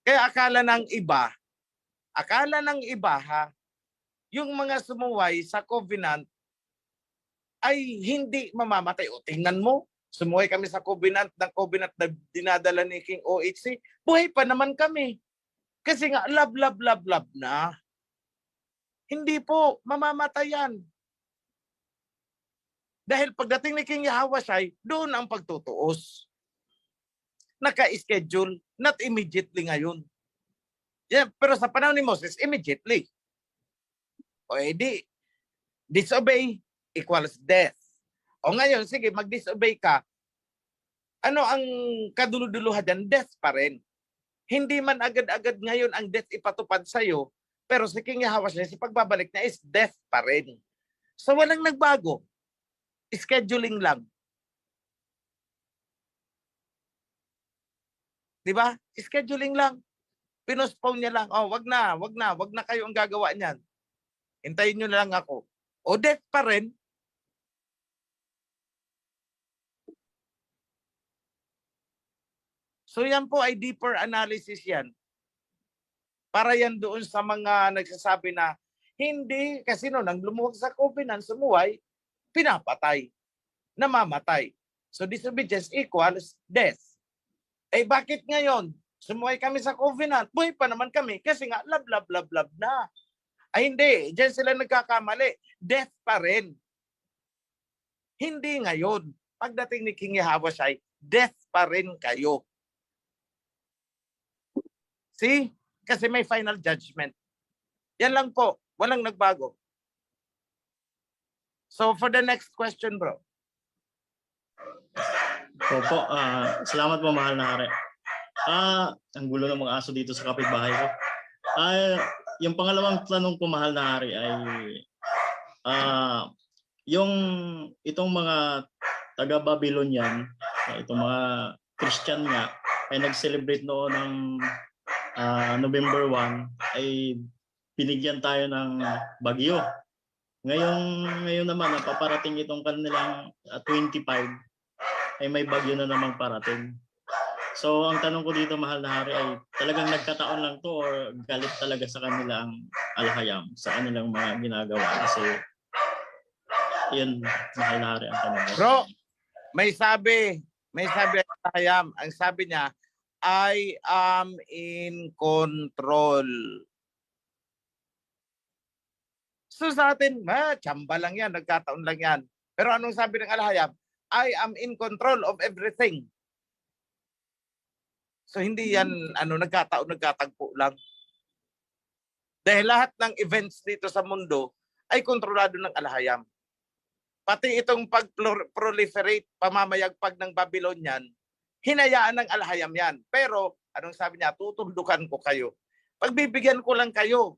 Kaya akala ng iba ha, yung mga sumuway sa covenant ay hindi mamamatay. O tingnan mo, sumuway kami sa covenant na dinadala ni King OHC. Buhay pa naman kami. Kasi nga, love na. Hindi po, mamamatay yan. Dahil pagdating ni King Yahweh, doon ang pagtutuos. Naka-schedule, not immediately ngayon. Yeah, pero sa panahon ni Moses, immediately. O edi, disobey equals death. O ngayon, sige, mag-disobey ka. Ano ang kaduluduluhan dyan? Death pa rin. Hindi man agad-agad ngayon ang death ipatupad sa'yo, pero si King Yahweh, si pagbabalik niya is death pa rin. So walang nagbago. Scheduling lang. Diba? Scheduling lang. Pinospone niya lang. Oh, wag na kayo ang gagawa niyan. Hintayin nyo na lang ako. O death pa rin. So yan po ay deeper analysis yan. Para yan doon sa mga nagsasabi na hindi, kasi no, nang lumuwag sa covenant, sumuway, pinapatay, namamatay. So disobedience equals death. Eh bakit ngayon? Sumuway kami sa covenant, buhay pa naman kami kasi nga love na. Ay hindi, diyan sila nagkakamali. Death pa rin. Hindi ngayon. Pagdating ni King Yahweh, death pa rin kayo. See? Kasi may final judgment. Yan lang po. Walang nagbago. So for the next question, bro. Opo, salamat po mahal na hari. Ang gulo ng mga aso dito sa kapitbahay ko. Yung pangalawang tanong po mahal na hari ay itong mga taga-Babylonian, itong mga Christian nga ay nag-celebrate noon ng November 1 ay binigyan tayo ng bagyo. Ngayon naman paparating itong kanilang 25 ay may bagyo na namang parating. So ang tanong ko dito, mahal na hari, ay talagang nagkataon lang to or galit talaga sa kanila ang alhayam sa kanilang mga ginagawa? Kasi yun, mahal na hari, ang tanong ko. Bro, may sabi ang Hayam, ang sabi niya, I am in control. So sa atin, tsamba lang yan, nagkataon lang yan. Pero anong sabi ng Al-Hayam? I am in control of everything. So hindi yan nagkataon, nagkatagpo lang. Dahil lahat ng events dito sa mundo ay kontrolado ng Al-Hayam. Pati itong pag-proliferate, pamamayagpag ng Babylonian, hinayaan ng Al-Hayam yan. Pero anong sabi niya? Tutuldukan ko kayo. Pagbibigyan ko lang kayo.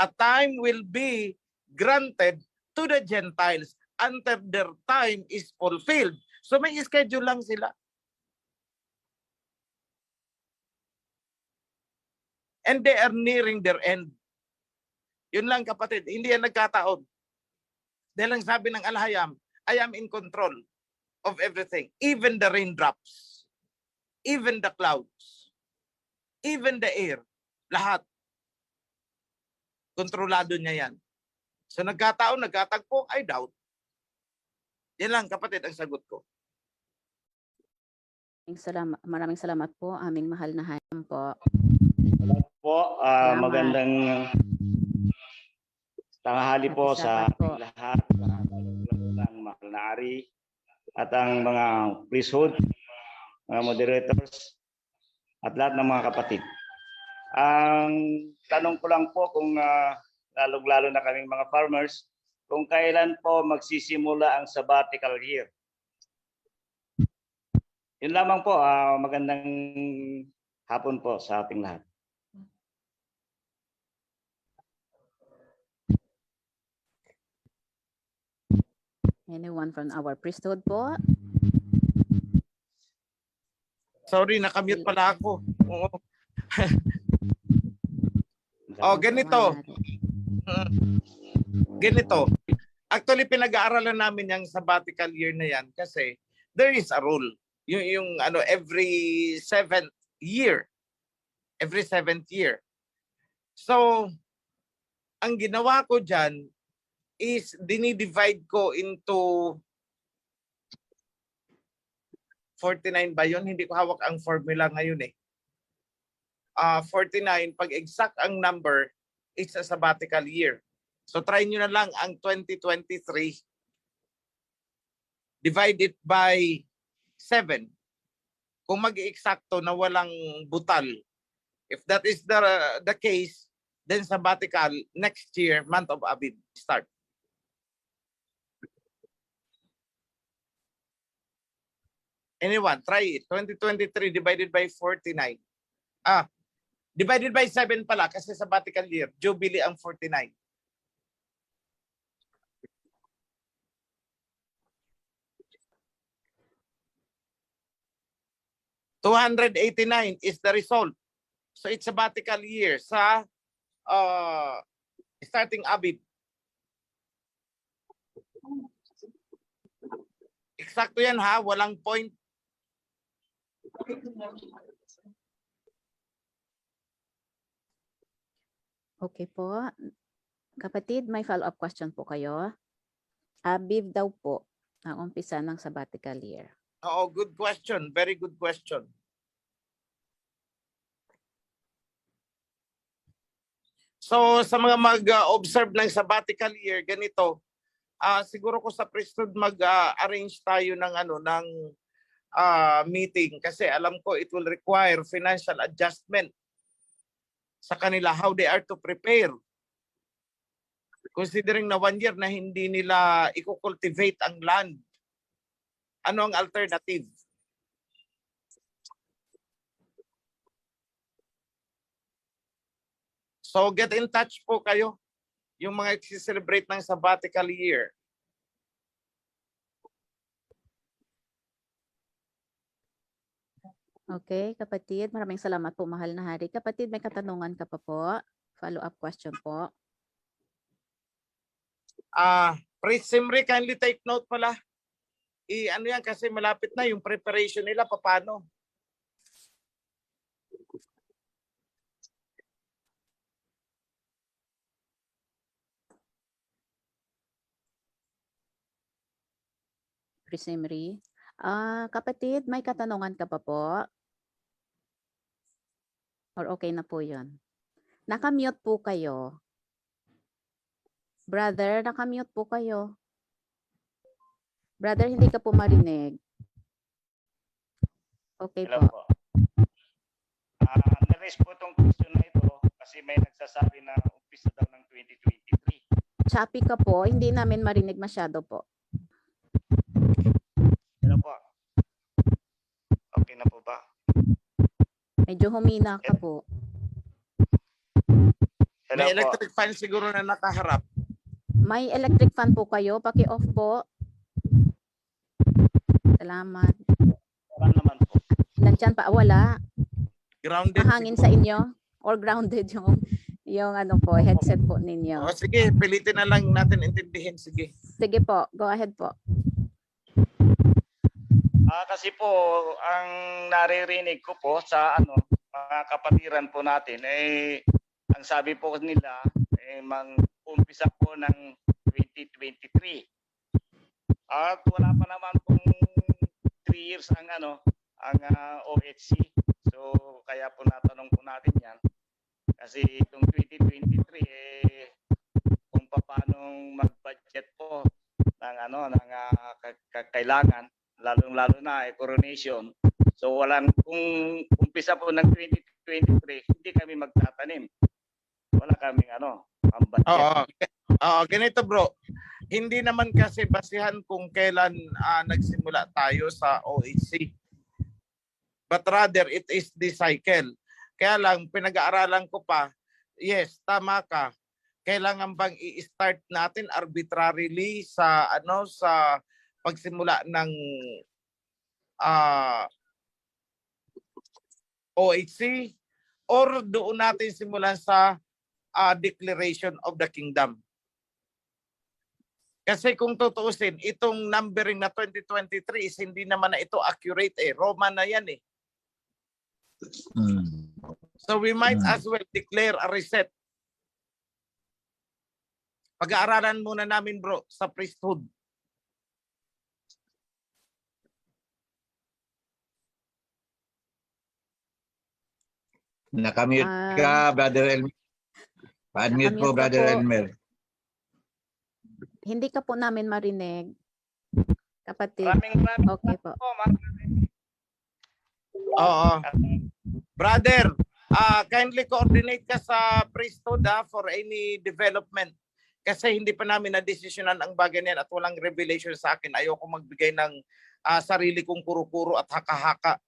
A time will be granted to the Gentiles until their time is fulfilled. So may schedule lang sila. And they are nearing their end. Yun lang kapatid, hindi yan nagkataon. Dahil ang sabi ng Al-Hayam, I am in control of everything. Even the raindrops, even the clouds, even the air, lahat. Kontrolado niya yan. So nagkataon, nagkatagpo, I doubt. Yan lang kapatid ang sagot ko. Maraming salamat po, aming mahal na Hayam po. Po, Salamat. magandang tanghali po sa Salamat po. lahat ng mahal na ari at ang mga priesthood, mga moderators at lahat ng mga kapatid. Ang tanong ko lang po kung lalong-lalo na kaming mga farmers, kung kailan po magsisimula ang sabbatical year. Yun lamang po, magandang hapon po sa ating lahat. Anyone from our priesthood po? Sorry, nakamute pala ako. Oo. Ganito. Ganito. Actually, pinag-aaralan namin yung sabbatical year na yan kasi there is a rule. Yung every seventh year. Every seventh year. So, ang ginawa ko dyan is dinidivide ko into 49 ba yun? Hindi ko hawak ang formula ngayon eh. 49, pag exact ang number, it's a sabbatical year. So try nyo na lang ang 2023 divided by 7. Kung mag-eksakto na walang butal. If that is the case, then sabbatical next year, month of Abib, start. Anyone, try it. 2023 divided by 49. Divided by 7 pala kasi sabbatical year. Jubilee ang 49. $289 is the result. So it's sabbatical year sa starting Abib. Eksakto yan ha, walang point. Okay po. Kapatid, may follow-up question po kayo. Abib daw po ang umpisa ng sabbatical year. Oo, good question. Very good question. So sa mga mag-observe ng sabbatical year, ganito, siguro ko sa priesthood mag-arrange tayo ng meeting kasi alam ko it will require financial adjustment sa kanila, how they are to prepare. Considering na 1 year na hindi nila i-cultivate ang land. Ano ang alternative? So get in touch po kayo, yung mga i-celebrate ng sabbatical year. Okay, kapatid, maraming salamat po, mahal na hari. Kapatid, may katanungan ka pa po? Follow-up question po. Priest Simri, kindly take note pala. Ano yan kasi malapit na yung preparation nila, paano? Prisimri. Kapatid, may katanungan ka pa po? Or okay na po yun? Nakamute po kayo. Brother, nakamute po kayo. Brother, hindi ka po marinig. Okay Hello po. po. Na-raise po itong question na ito kasi may nagsasabi na umpisa daw ng 2023. Choppy ka po, hindi namin marinig masyado po. Hello po. Okay na po ba? Medyo humina ka po. Hello May po. electric fan siguro na nakaharap. May electric fan po kayo, paki-off po. Salamat. Wala naman po. Nandyan pa, wala. Grounded. Mahangin sa inyo or grounded yung ano po, headset po ninyo. O sige, pilitin na lang natin intindihin. Sige. Sige po, go ahead po. Kasi po ang naririnig ko po sa mga kapatiran po natin ang sabi po nila umpisa po ng 2023. At wala pa naman pong 3 years ang OHC. So kaya po natanong po natin 'yan. Kasi itong 2023 kung paano mag-budget po ng kailangan lalong-lalo na coronation. So kung umpisa po ng 2023, hindi kami magtatanim. Wala kaming pambudget. Oo, ganito bro. Hindi naman kasi basihan kung kailan nagsimula tayo sa OHC. But rather, it is the cycle. Kaya lang, pinag-aaralan ko pa, yes, tama ka. Kailangan bang i-start natin arbitrarily sa sa pagsimula ng OHC or doon natin simulan sa declaration of the kingdom. Kasi kung tutuusin, itong numbering na 2023 is hindi naman na ito accurate Roman na yan So we might as well declare a reset. Pag-aaralan muna namin bro sa priesthood. Nakamute ka, Brother Elmer. Pa-unmute po, Nakamute ka Brother po. Elmer. Hindi ka po namin marinig. Kapatid. Maraming Okay po. Oo. Brother, kindly coordinate ka sa priesthood for any development. Kasi hindi pa namin na-desisyonan ang bagay niyan at walang revelation sa akin. Ayoko magbigay ng sarili kong kuro-kuro at haka-haka.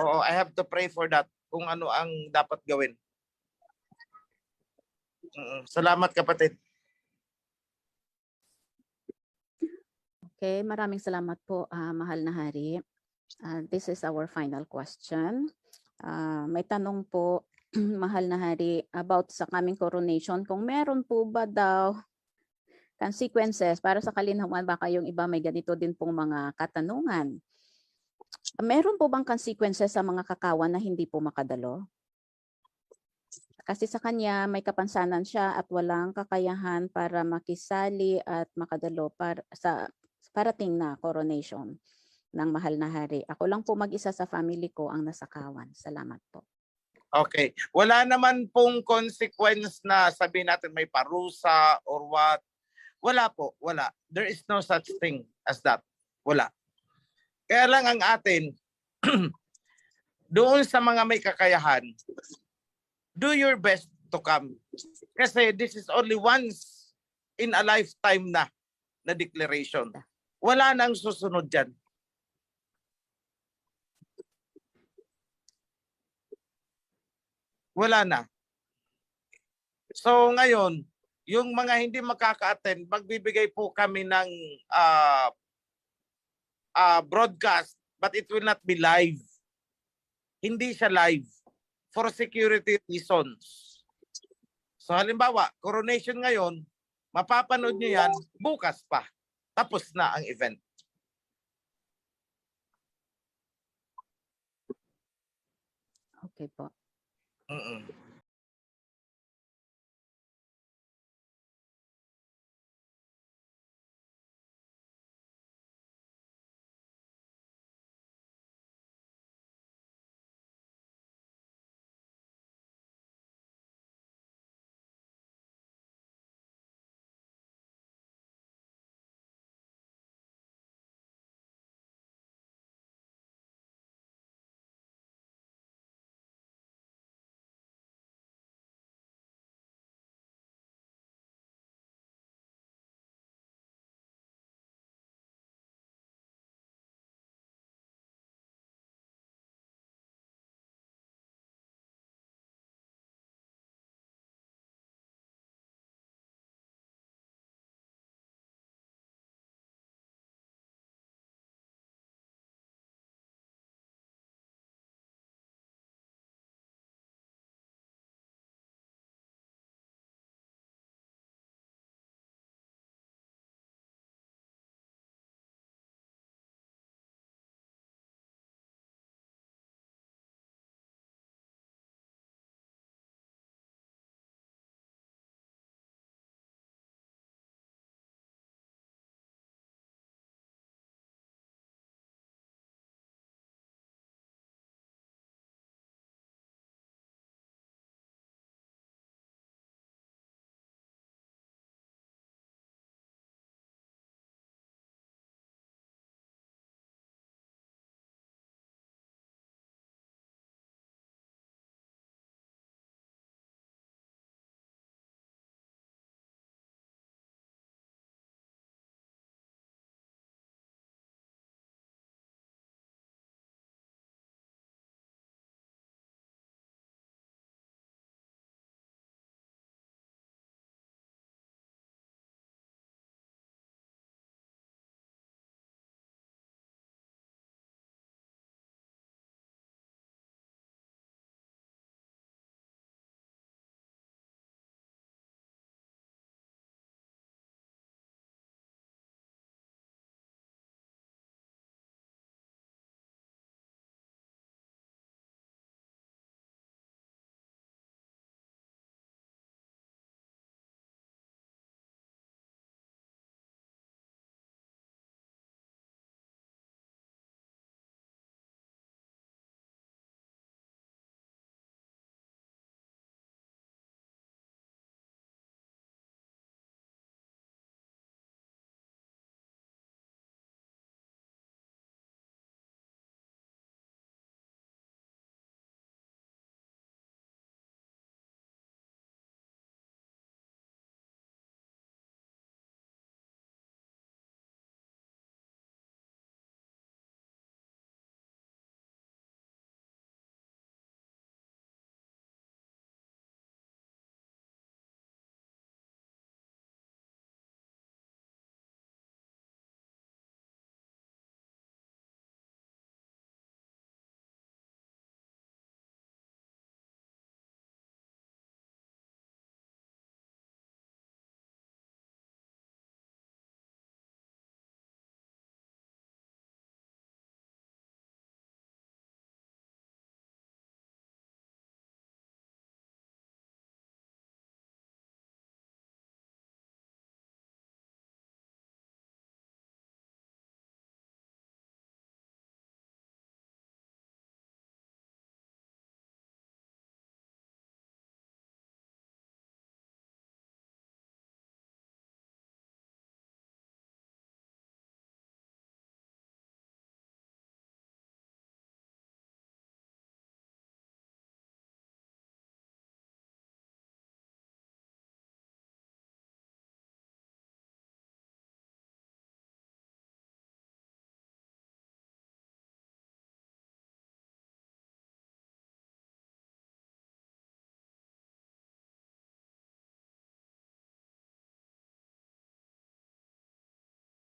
Oo, I have to pray for that kung ano ang dapat gawin. Salamat kapatid. Okay, maraming salamat po, mahal na hari. This is our final question. May tanong po, mahal na hari, about sa coming coronation. Kung meron po ba daw consequences para sa kalinhawan, baka yung iba may ganito din pong mga katanungan. Meron po bang consequences sa mga kakawan na hindi po makadalo? Kasi sa kanya may kapansanan siya at walang kakayahan para makisali at makadalo sa parating na coronation ng mahal na hari. Ako lang po mag-isa sa family ko ang nasakawan. Salamat po. Okay. Wala naman pong consequence na sabihin natin may parusa or what. Wala po. Wala. There is no such thing as that. Wala. Kaya lang ang atin, doon sa mga may kakayahan, do your best to come. Kasi this is only once in a lifetime na declaration. Wala nang susunod dyan. Wala na. So ngayon, yung mga hindi makaka-attend, magbibigay po kami ng broadcast, but it will not be live. Hindi siya live for security reasons. So halimbawa, coronation ngayon, mapapanood nyo yan bukas pa. Tapos na ang event. Okay po.